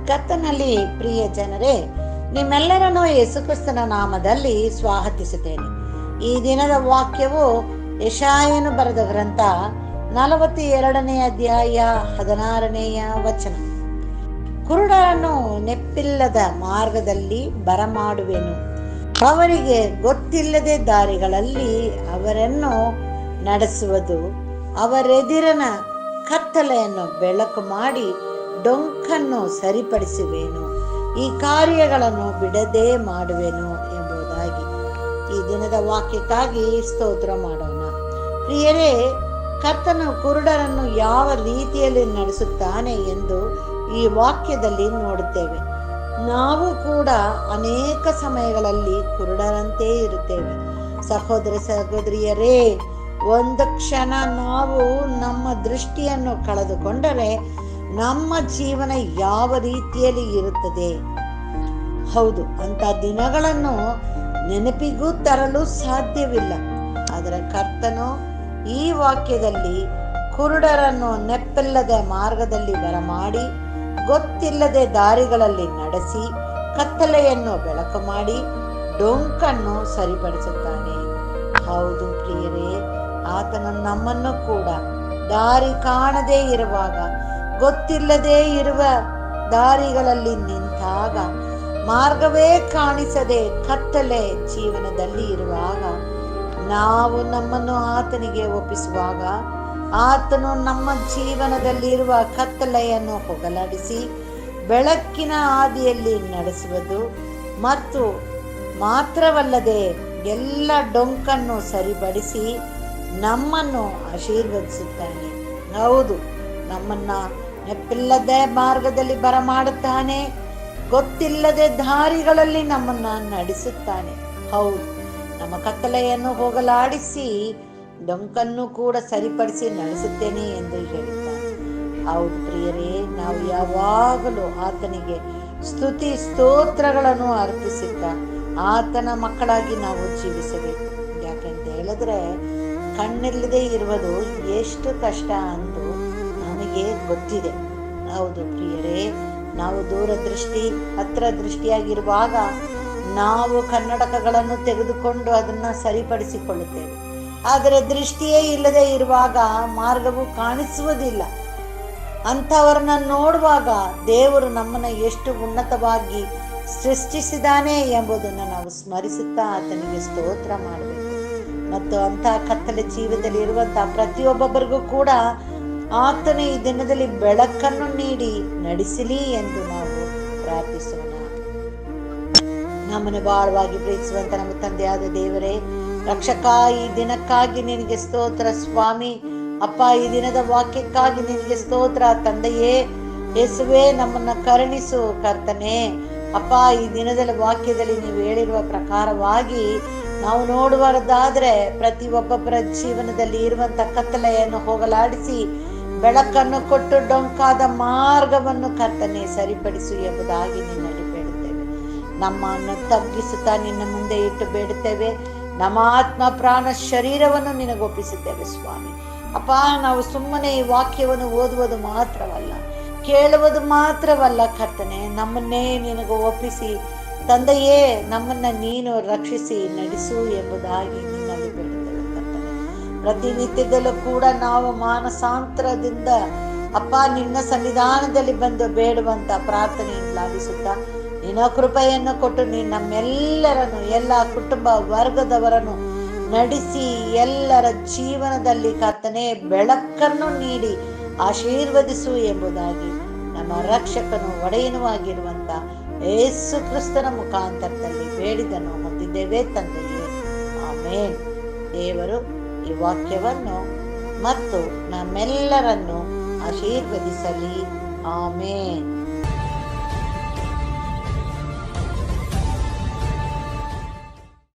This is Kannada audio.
ಕರ್ತನಲ್ಲಿ ಪ್ರಿಯ ಜನರೇ, ನಿಮ್ಮೆಲ್ಲರನ್ನು ಯೇಸುಕ್ರಿಸ್ತನ ನಾಮದಲ್ಲಿ ಸ್ವಾಗತಿಸುತ್ತೇನೆ. ಈ ದಿನದ ವಾಕ್ಯವು ಯೆಶಾಯನು ಬರೆದ ಗ್ರಂಥ 42ನೇ ಅಧ್ಯಾಯ 16ನೇಯ ವಚನ. ಕುರುಡರನ್ನು ನೆಪ್ಪಿಲ್ಲದ ಮಾರ್ಗದಲ್ಲಿ ಬರಮಾಡುವೆನು, ಅವರಿಗೆ ಗೊತ್ತಿಲ್ಲದೆ ದಾರಿಗಳಲ್ಲಿ ಅವರನ್ನು ನಡೆಸುವುದು, ಅವರೆದಿರನ ಕತ್ತಲೆಯನ್ನು ಬೆಳಕು ಮಾಡಿ ಡೊಂಕನ್ನು ಸರಿಪಡಿಸುವೆನು, ಈ ಕಾರ್ಯಗಳನ್ನು ಬಿಡದೆ ಮಾಡುವೆನು ಎಂಬುದಾಗಿ ಈ ದಿನದ ವಾಕ್ಯಕ್ಕಾಗಿ ಸ್ತೋತ್ರ ಮಾಡೋಣ. ಪ್ರಿಯರೇ, ಕರ್ತನು ಕುರುಡರನ್ನು ಯಾವ ರೀತಿಯಲ್ಲಿ ನಡೆಸುತ್ತಾನೆ ಎಂದು ಈ ವಾಕ್ಯದಲ್ಲಿ ನೋಡುತ್ತೇವೆ. ನಾವು ಕೂಡ ಅನೇಕ ಸಮಯಗಳಲ್ಲಿ ಕುರುಡರಂತೆ ಇರುತ್ತೇವೆ. ಸಹೋದರ ಸಹೋದರಿಯರೇ, ಒಂದು ಕ್ಷಣ ನಾವು ನಮ್ಮ ದೃಷ್ಟಿಯನ್ನು ಕಳೆದುಕೊಂಡರೆ ನಮ್ಮ ಜೀವನ ಯಾವ ರೀತಿಯಲ್ಲಿ ಇರುತ್ತದೆ? ಹೌದು, ಅಂತ ದಿನಗಳನ್ನು ನೆನಪಿಗೂ ತರಲು ಸಾಧ್ಯವಿಲ್ಲ. ಆದರೆ ಕರ್ತನು ಈ ವಾಕ್ಯದಲ್ಲಿ ಕುರುಡರನ್ನು ನೆಪ್ಪಿಲ್ಲದ ಮಾರ್ಗದಲ್ಲಿ ಬರಮಾಡಿ, ಗೊತ್ತಿಲ್ಲದೆ ದಾರಿಗಳಲ್ಲಿ ನಡೆಸಿ, ಕತ್ತಲೆಯನ್ನು ಬೆಳಕು ಮಾಡಿ ಡೊಂಕನ್ನು ಸರಿಪಡಿಸುತ್ತಾನೆ. ಹೌದು ಪ್ರಿಯರೇ, ಆತನು ನಮ್ಮನ್ನು ಕೂಡ ದಾರಿ ಕಾಣದೇ ಇರುವಾಗ, ಗೊತ್ತಿಲ್ಲದೆ ಇರುವ ದಾರಿಗಳಲ್ಲಿ ನಿಂತಾಗ, ಮಾರ್ಗವೇ ಕಾಣಿಸದೆ ಕತ್ತಲೆ ಜೀವನದಲ್ಲಿ ಇರುವಾಗ, ನಾವು ನಮ್ಮನ್ನು ಆತನಿಗೆ ಒಪ್ಪಿಸುವಾಗ, ಆತನು ನಮ್ಮ ಜೀವನದಲ್ಲಿ ಇರುವ ಕತ್ತಲೆಯನ್ನು ಹೋಗಲಾಡಿಸಿ ಬೆಳಕಿನ ಹಾದಿಯಲ್ಲಿ ನಡೆಸುವುದು ಮತ್ತು ಮಾತ್ರವಲ್ಲದೆ ಎಲ್ಲ ಡೊಂಕನ್ನು ಸರಿಪಡಿಸಿ ನಮ್ಮನ್ನು ಆಶೀರ್ವದಿಸುತ್ತಾನೆ. ಹೌದು, ನಮ್ಮನ್ನ ನೆಪ್ಪಿಲ್ಲದೆ ಮಾರ್ಗದಲ್ಲಿ ಬರಮಾಡುತ್ತಾನೆ, ಗೊತ್ತಿಲ್ಲದೆ ದಾರಿಗಳಲ್ಲಿ ನಮ್ಮನ್ನ ನಡೆಸುತ್ತಾನೆ. ಹೌದು, ನಮ್ಮ ಕತ್ತಲೆಯನ್ನು ಹೋಗಲಾಡಿಸಿ ಡೊಂಕನ್ನು ಕೂಡ ಸರಿಪಡಿಸಿ ನಡೆಸುತ್ತೇನೆ ಎಂದು ಹೇಳುತ್ತಾನೆ. ಹೌದು ಪ್ರಿಯರೇ, ನಾವು ಯಾವಾಗಲೂ ಆತನಿಗೆ ಸ್ತುತಿ ಸ್ತೋತ್ರಗಳನ್ನು ಅರ್ಪಿಸುತ್ತಾ ಆತನ ಮಕ್ಕಳಾಗಿ ನಾವು ಜೀವಿಸಬೇಕು. ಯಾಕೆಂತ ಹೇಳಿದ್ರೆ, ಕಣ್ಣಿಲ್ಲದೆ ಇರುವುದು ಎಷ್ಟು ಕಷ್ಟ ಎಂದು ನಮಗೆ ಗೊತ್ತಿದೆ. ಹೌದು ಪ್ರಿಯರೇ, ನಾವು ದೂರದೃಷ್ಟಿ ಹತ್ರ ದೃಷ್ಟಿಯಾಗಿರುವಾಗ ನಾವು ಕನ್ನಡಕಗಳನ್ನು ತೆಗೆದುಕೊಂಡು ಅದನ್ನು ಸರಿಪಡಿಸಿಕೊಳ್ಳುತ್ತೇವೆ. ಆದರೆ ದೃಷ್ಟಿಯೇ ಇಲ್ಲದೆ ಇರುವಾಗ ಮಾರ್ಗವು ಕಾಣಿಸುವುದಿಲ್ಲ. ಅಂಥವರನ್ನ ನೋಡುವಾಗ ದೇವರು ನಮ್ಮನ್ನು ಎಷ್ಟು ಉನ್ನತವಾಗಿ ಸೃಷ್ಟಿಸಿದ್ದಾನೆ ಎಂಬುದನ್ನು ನಾವು ಸ್ಮರಿಸುತ್ತಾ ಆತನಿಗೆ ಸ್ತೋತ್ರ ಮಾಡಬೇಕು. ಮತ್ತು ಅಂತಹ ಕತ್ತಲೆ ಜೀವನದಲ್ಲಿ ಇರುವಂತಹ ಪ್ರತಿಯೊಬ್ಬೊಬ್ಬರಿಗೂ ಕೂಡ ಆತನ ಈ ದಿನದಲ್ಲಿ ಬೆಳಕನ್ನು ನೀಡಿ ನಡೆಸಲಿ ಎಂದು ನಾವು ಪ್ರಾರ್ಥಿಸೋಣ. ನಮ್ಮನ್ನು ಬಹಳವಾಗಿ ಪ್ರೀತಿಸುವಂತ ನಮ್ಮ ತಂದೆಯಾದ ದೇವರೇ, ರಕ್ಷಕ, ಈ ದಿನಕ್ಕಾಗಿ ನಿನಗೆ ಸ್ತೋತ್ರ ಸ್ವಾಮಿ. ಅಪ್ಪ, ಈ ದಿನದ ವಾಕ್ಯಕ್ಕಾಗಿ ನಿನಗೆ ಸ್ತೋತ್ರ ತಂದೆಯೇ. ಯೇಸುವೇ, ನಮ್ಮನ್ನ ಕರುಣಿಸು ಕರ್ತನೆ. ಅಪ್ಪ, ಈ ದಿನದಲ್ಲಿ ವಾಕ್ಯದಲ್ಲಿ ನೀವು ಹೇಳಿರುವ ಪ್ರಕಾರವಾಗಿ ನಾವು ನೋಡುವುದಾದ್ರೆ ಪ್ರತಿಯೊಬ್ಬೊಬ್ಬರ ಜೀವನದಲ್ಲಿ ಇರುವಂತ ಕತ್ತಲೆಯನ್ನು ಹೋಗಲಾಡಿಸಿ ಬೆಳಕನ್ನು ಕೊಟ್ಟು ಡೊಂಕಾದ ಮಾರ್ಗವನ್ನು ಕರ್ತನೆ ಸರಿಪಡಿಸು ಎಂಬುದಾಗಿ ನಿನ್ನಲ್ಲಿ ಬೇಡುತ್ತೇವೆ. ನಮ್ಮನ್ನು ತಗ್ಗಿಸುತ್ತಾ ನಿನ್ನ ಮುಂದೆ ಇಟ್ಟು ಬೇಡುತ್ತೇವೆ. ನಮ್ಮ ಆತ್ಮ ಪ್ರಾಣ ಶರೀರವನ್ನು ನಿನಗೊಪ್ಪಿಸುತ್ತೇವೆ ಸ್ವಾಮಿ. ಅಪ್ಪ, ನಾವು ಸುಮ್ಮನೆ ಈ ವಾಕ್ಯವನ್ನು ಓದುವುದು ಮಾತ್ರವಲ್ಲ, ಕೇಳುವುದು ಮಾತ್ರವಲ್ಲ ಕರ್ತನೆ, ನಮ್ಮನ್ನೇ ನಿನಗೆ ಒಪ್ಪಿಸಿ ತಂದೆಯೇ ನಮ್ಮನ್ನ ನೀನು ರಕ್ಷಿಸಿ ನಡೆಸು ಎಂಬುದಾಗಿ ನಿನ್ನಲ್ಲಿ ಬೇಡುತ್ತೇವೆ ಕರ್ತನೆ. ಪ್ರತಿನಿತ್ಯದಲ್ಲೂ ಕೂಡ ನಾವು ಮಾನಸಾಂತರದಿಂದ ಅಪ್ಪ ನಿನ್ನ ಸನ್ನಿಧಾನದಲ್ಲಿ ಬಂದು ಬೇಡುವಂತ ಪ್ರಾರ್ಥನೆಯನ್ನು ಲಾಭಿಸುತ್ತಾ ನಿನ್ನ ಕೃಪೆಯನ್ನು ಕೊಟ್ಟು ನೀನು ನಮ್ಮೆಲ್ಲರನ್ನು, ಎಲ್ಲ ಕುಟುಂಬ ವರ್ಗದವರನ್ನು ನಡೆಸಿ ಎಲ್ಲರ ಜೀವನದಲ್ಲಿ ಕರ್ತನೆ ಬೆಳಕನ್ನು ನೀಡಿ ಆಶೀರ್ವದಿಸು ಎಂಬುದಾಗಿ ನಮ್ಮ ರಕ್ಷಕನು ಒಡೆಯನೂ ಆಗಿರುವಂತ ಯೇಸು ಕ್ರಿಸ್ತನ ಮುಖಾಂತರದಲ್ಲಿ ಬೇಡಿದನ್ನು ಹೊಂದಿದ್ದೇವೆ ತಂದೆಯೇ, ಆಮೇನ್. ದೇವರು ಈ ವಾಕ್ಯವನ್ನು ಮತ್ತು ನಮ್ಮೆಲ್ಲರನ್ನು ಆಶೀರ್ವದಿಸಲಿ, ಆಮೇನ್.